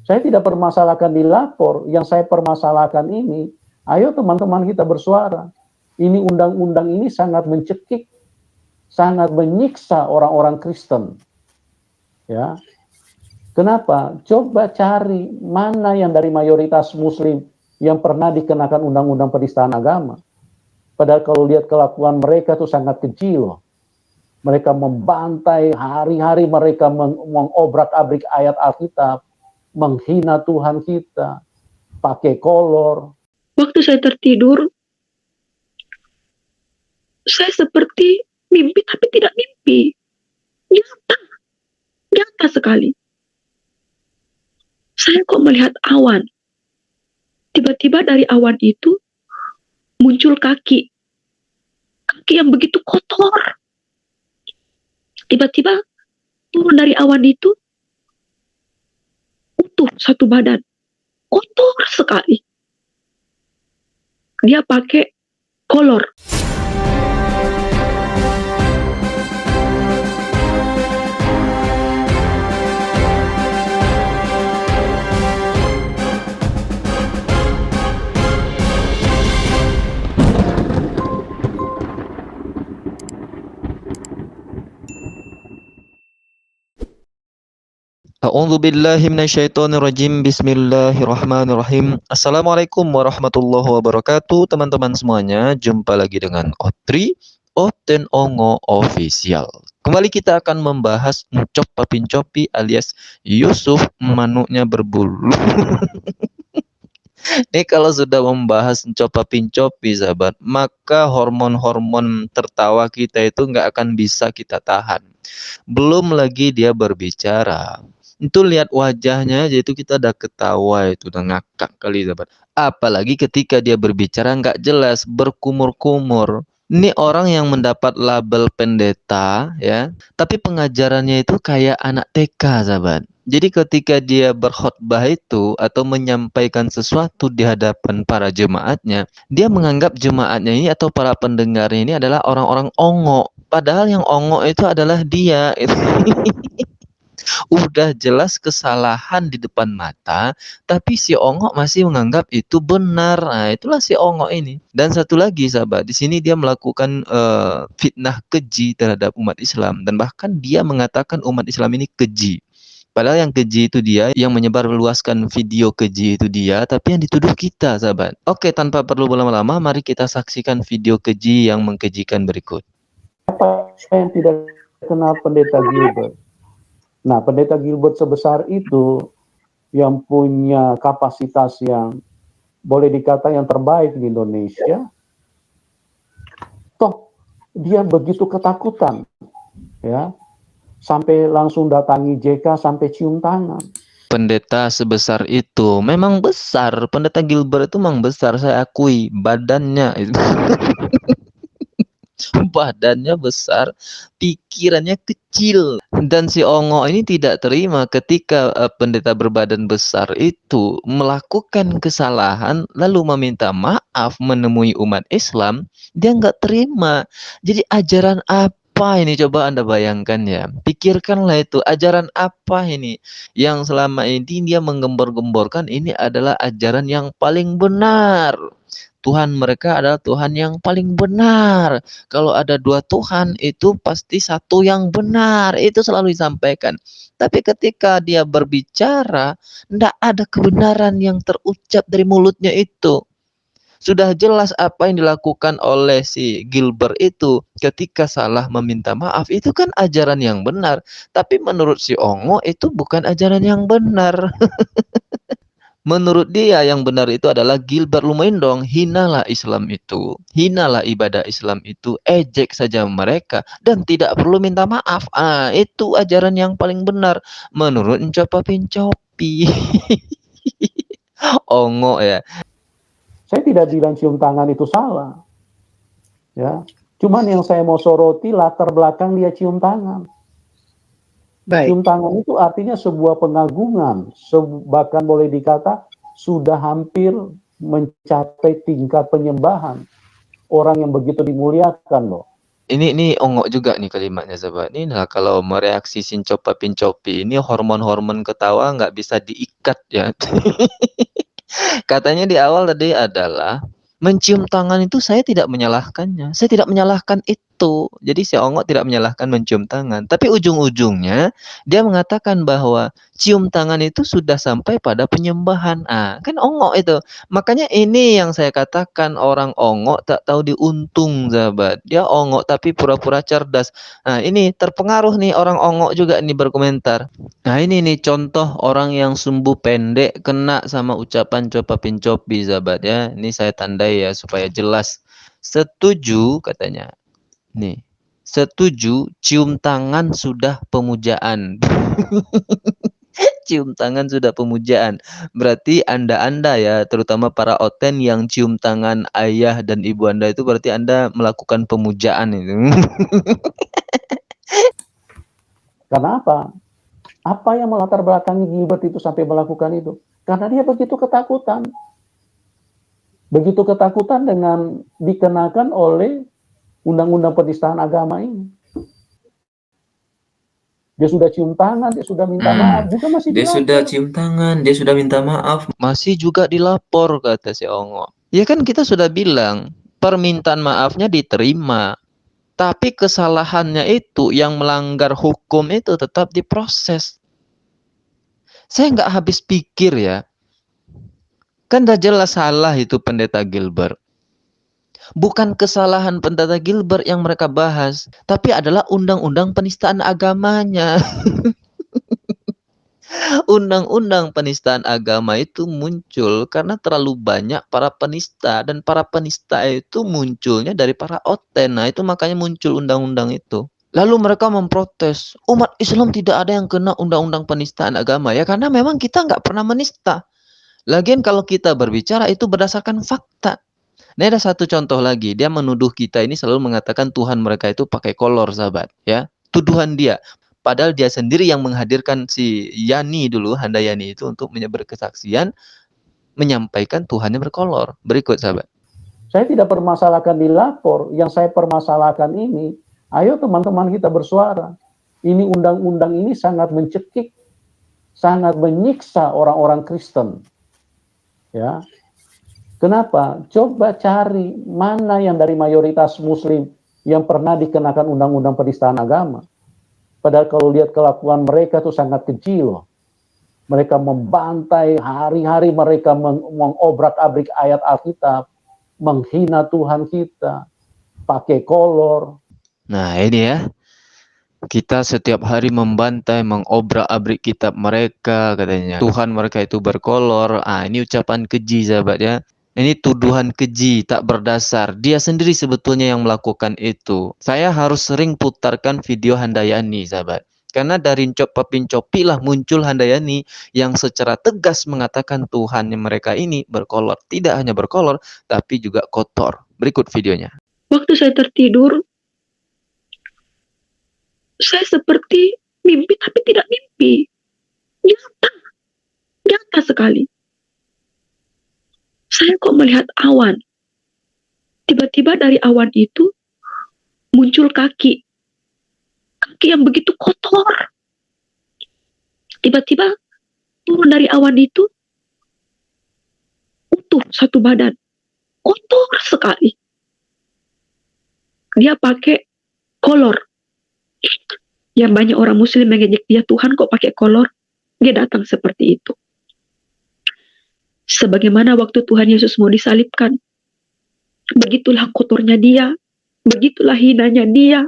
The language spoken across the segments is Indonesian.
Saya tidak permasalahkan dilapor, yang saya permasalahkan ini, ayo teman-teman kita bersuara. Ini undang-undang ini sangat mencekik, sangat menyiksa orang-orang Kristen. Ya. Kenapa? Coba cari mana yang dari mayoritas Muslim yang pernah dikenakan undang-undang penistaan agama. Padahal kalau lihat kelakuan mereka itu sangat kecil. Mereka membantai, hari-hari mereka mengobrak-abrik ayat Alkitab, menghina Tuhan kita, pakai kolor. Waktu saya tertidur, saya seperti mimpi tapi tidak mimpi. Nyata sekali. Saya kok melihat awan. Tiba-tiba dari awan itu muncul kaki. Kaki yang begitu kotor. Tiba-tiba turun dari awan itu utuh satu badan. Kotor sekali. Dia pakai kolor. A'udzu billahi minasyaitonir rajim. Bismillahirrahmanirrahim. Assalamualaikum warahmatullahi wabarakatuh, teman-teman semuanya. Jumpa lagi dengan Otri Oten Ongo Official. Kembali kita akan membahas Encop Papincopi alias Yusuf manuknya berbulu. Ini kalau sudah membahas Encop Papincopi, sahabat, maka hormon-hormon tertawa kita itu nggak akan bisa kita tahan. Belum lagi dia berbicara. Itu lihat wajahnya aja itu kita udah ketawa, itu udah ngakak kali, sahabat. Apalagi ketika dia berbicara nggak jelas, berkumur-kumur. Ini orang yang mendapat label pendeta ya, tapi pengajarannya itu kayak anak TK, sahabat. Jadi ketika dia berkhotbah itu atau menyampaikan sesuatu di hadapan para jemaatnya, dia menganggap jemaatnya ini atau para pendengarnya ini adalah orang-orang ongo. Padahal yang ongo itu adalah dia. Udah jelas kesalahan di depan mata, tapi si ongo masih menganggap itu benar. Nah, itulah si ongo ini. Dan satu lagi, sahabat, di sini dia melakukan fitnah keji terhadap umat Islam, dan bahkan dia mengatakan umat Islam ini keji. Padahal yang keji itu dia, yang menyebarluaskan video keji itu dia, tapi yang dituduh kita, sahabat. Oke, tanpa perlu berlama-lama, mari kita saksikan video keji yang mengkejikan berikut. Apa yang tidak kenal pendeta Gilbert? Nah, pendeta Gilbert sebesar itu, yang punya kapasitas yang boleh dikata yang terbaik di Indonesia, toh dia begitu ketakutan, ya, sampai langsung datangi JK sampai cium tangan. Pendeta sebesar itu memang besar, pendeta Gilbert itu memang besar, saya akui badannya itu. Badannya besar, pikirannya kecil. Dan si Ongo ini tidak terima ketika pendeta berbadan besar itu melakukan kesalahan lalu meminta maaf menemui umat Islam. Dia nggak terima. Jadi ajaran apa ini, coba Anda bayangkan ya. Pikirkanlah itu, ajaran apa ini yang selama ini dia menggembor-gemborkan ini adalah ajaran yang paling benar. Tuhan mereka adalah Tuhan yang paling benar. Kalau ada dua Tuhan itu pasti satu yang benar. Itu selalu disampaikan. Tapi ketika dia berbicara, tidak ada kebenaran yang terucap dari mulutnya itu. Sudah jelas apa yang dilakukan oleh si Gilbert itu ketika salah meminta maaf. Itu kan ajaran yang benar. Tapi menurut si Ongo itu bukan ajaran yang benar. Menurut dia yang benar itu adalah Gilbert lumayan dong, hinalah Islam itu, hinalah ibadah Islam itu, ejek saja mereka dan tidak perlu minta maaf. Ah, itu ajaran yang paling benar menurut Encop Papincopi. Ongo ya. Saya tidak bilang cium tangan itu salah, ya. Cuman yang saya mau soroti latar belakang dia cium tangan. Baik. Cium tangan itu artinya sebuah pengagungan, bahkan boleh dikata sudah hampir mencapai tingkat penyembahan. Orang yang begitu dimuliakan loh. Ini ongok juga nih kalimatnya sahabat. Ini lah kalau mereaksi sincopa pincopi ini hormon-hormon ketawa nggak bisa diikat ya. Katanya di awal tadi adalah mencium tangan itu saya tidak menyalahkannya. Saya tidak menyalahkan itu. Jadi si ongok tidak menyalahkan mencium tangan. Tapi ujung-ujungnya dia mengatakan bahwa cium tangan itu sudah sampai pada penyembahan. Ah, kan ongok itu. Makanya ini yang saya katakan orang ongok tak tahu diuntung, sahabat. Dia ongok tapi pura-pura cerdas. Nah, ini terpengaruh nih orang ongok juga nih berkomentar. Nah, ini nih contoh orang yang sumbu pendek kena sama ucapan copa pincopi, sahabat ya. Ini saya tandai ya supaya jelas. Setuju katanya. Nih, setuju cium tangan sudah pemujaan. Cium tangan sudah pemujaan. Berarti Anda ya, terutama para oten yang cium tangan ayah dan ibu Anda itu berarti Anda melakukan pemujaan itu. Karena apa? Apa yang melatar belakangi Gilbert itu sampai melakukan itu? Karena dia begitu ketakutan. Begitu ketakutan dengan dikenakan oleh undang-undang penistaan agama ini. Dia sudah cium tangan, dia sudah minta maaf, juga masih Dia dilapor. sudah cium tangan, dia sudah minta maaf. Masih juga dilapor kata si Ongo. Ya kan kita sudah bilang permintaan maafnya diterima. Tapi kesalahannya itu yang melanggar hukum itu tetap diproses. Saya nggak habis pikir ya. Kan udah jelas salah itu pendeta Gilbert. Bukan kesalahan pendeta Gilbert yang mereka bahas, tapi adalah undang-undang penistaan agamanya. Undang-undang penistaan agama itu muncul karena terlalu banyak para penista, dan para penista itu munculnya dari para oten. Nah, itu makanya muncul undang-undang itu. Lalu mereka memprotes, umat Islam tidak ada yang kena undang-undang penistaan agama ya, karena memang kita nggak pernah menista. Lagian kalau kita berbicara itu berdasarkan fakta. Nah, ada satu contoh lagi, dia menuduh kita ini selalu mengatakan Tuhan mereka itu pakai kolor, sahabat, ya. Tuduhan dia. Padahal dia sendiri yang menghadirkan si Yani dulu, Handayani itu untuk berkesaksian, menyampaikan Tuhannya berkolor. Berikut, sahabat. Saya tidak permasalahkan dilapor, yang saya permasalahkan ini, ayo teman-teman kita bersuara. Ini undang-undang ini sangat mencekik, sangat menyiksa orang-orang Kristen. Ya. Kenapa? Coba cari mana yang dari mayoritas Muslim yang pernah dikenakan undang-undang penistaan agama. Padahal kalau lihat kelakuan mereka itu sangat kecil. Mereka membantai, hari-hari mereka mengobrak-abrik ayat Alkitab, menghina Tuhan kita, pakai kolor. Nah, ini ya. Kita setiap hari membantai, mengobrak-abrik kitab mereka, katanya. Tuhan mereka itu berkolor. Ah, ini ucapan keji, sahabat ya. Ini tuduhan keji, tak berdasar. Dia sendiri sebetulnya yang melakukan itu. Saya harus sering putarkan video Handayani, sahabat. Karena dari copi lah muncul Handayani yang secara tegas mengatakan Tuhan mereka ini berkolor. Tidak hanya berkolor, tapi juga kotor. Berikut videonya. Waktu saya tertidur, saya seperti mimpi tapi tidak mimpi. Nyata sekali. Saya kok melihat awan. Tiba-tiba dari awan itu muncul kaki. Kaki yang begitu kotor. Tiba-tiba turun dari awan itu utuh satu badan. Kotor sekali. Dia pakai kolor. Yang banyak orang Muslim mengejek dia, Tuhan kok pakai kolor. Dia datang seperti itu. Sebagaimana waktu Tuhan Yesus mau disalibkan, begitulah kotornya dia, begitulah hinanya dia,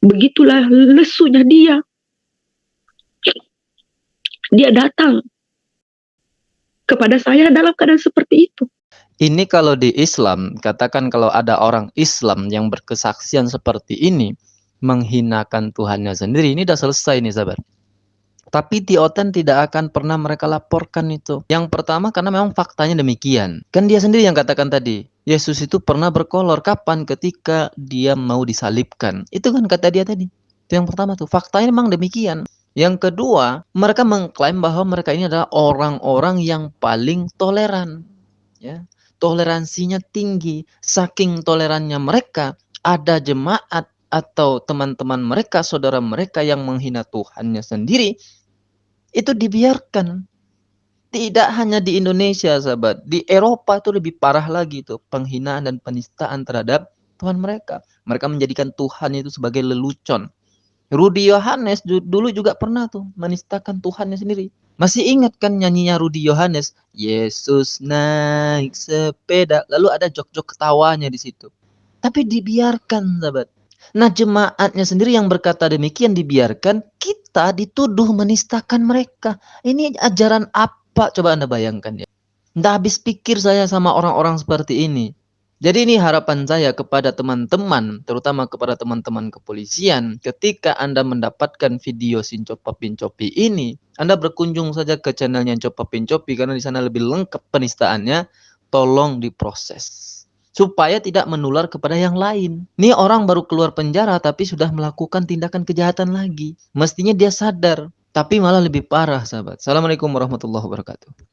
begitulah lesunya dia. Dia datang kepada saya dalam keadaan seperti itu. Ini kalau di Islam, katakan kalau ada orang Islam yang berkesaksian seperti ini, menghinakan Tuhannya sendiri, ini udah selesai nih, sahabat. Tapi di Oten tidak akan pernah mereka laporkan itu. Yang pertama karena memang faktanya demikian. Kan dia sendiri yang katakan tadi, Yesus itu pernah berkolor. Kapan? Ketika dia mau disalibkan. Itu kan kata dia tadi. Itu yang pertama tuh. Faktanya memang demikian. Yang kedua, mereka mengklaim bahwa mereka ini adalah orang-orang yang paling toleran. Ya. Toleransinya tinggi. Saking tolerannya mereka, ada jemaat atau teman-teman mereka, saudara mereka yang menghina Tuhannya sendiri, itu dibiarkan. Tidak hanya di Indonesia, sahabat. Di Eropa itu lebih parah lagi tuh, penghinaan dan penistaan terhadap Tuhan mereka. Mereka menjadikan Tuhan itu sebagai lelucon. Rudi Yohanes dulu juga pernah tuh menistakan Tuhannya sendiri. Masih ingat kan nyanyinya Rudi Yohanes? Yesus naik sepeda. Lalu ada jok-jok ketawanya di situ. Tapi dibiarkan, sahabat. Nah, jemaatnya sendiri yang berkata demikian dibiarkan, kita dituduh menistakan mereka. Ini ajaran apa? Coba Anda bayangkan ya. Nggak habis pikir saya sama orang-orang seperti ini. Jadi ini harapan saya kepada teman-teman, terutama kepada teman-teman kepolisian, ketika Anda mendapatkan video Sincopa Pincopi ini, Anda berkunjung saja ke channelnya Copa Pincopi karena di sana lebih lengkap penistaannya, tolong diproses. Supaya tidak menular kepada yang lain. Ini orang baru keluar penjara tapi sudah melakukan tindakan kejahatan lagi. Mestinya dia sadar, tapi malah lebih parah, sahabat. Assalamualaikum warahmatullahi wabarakatuh.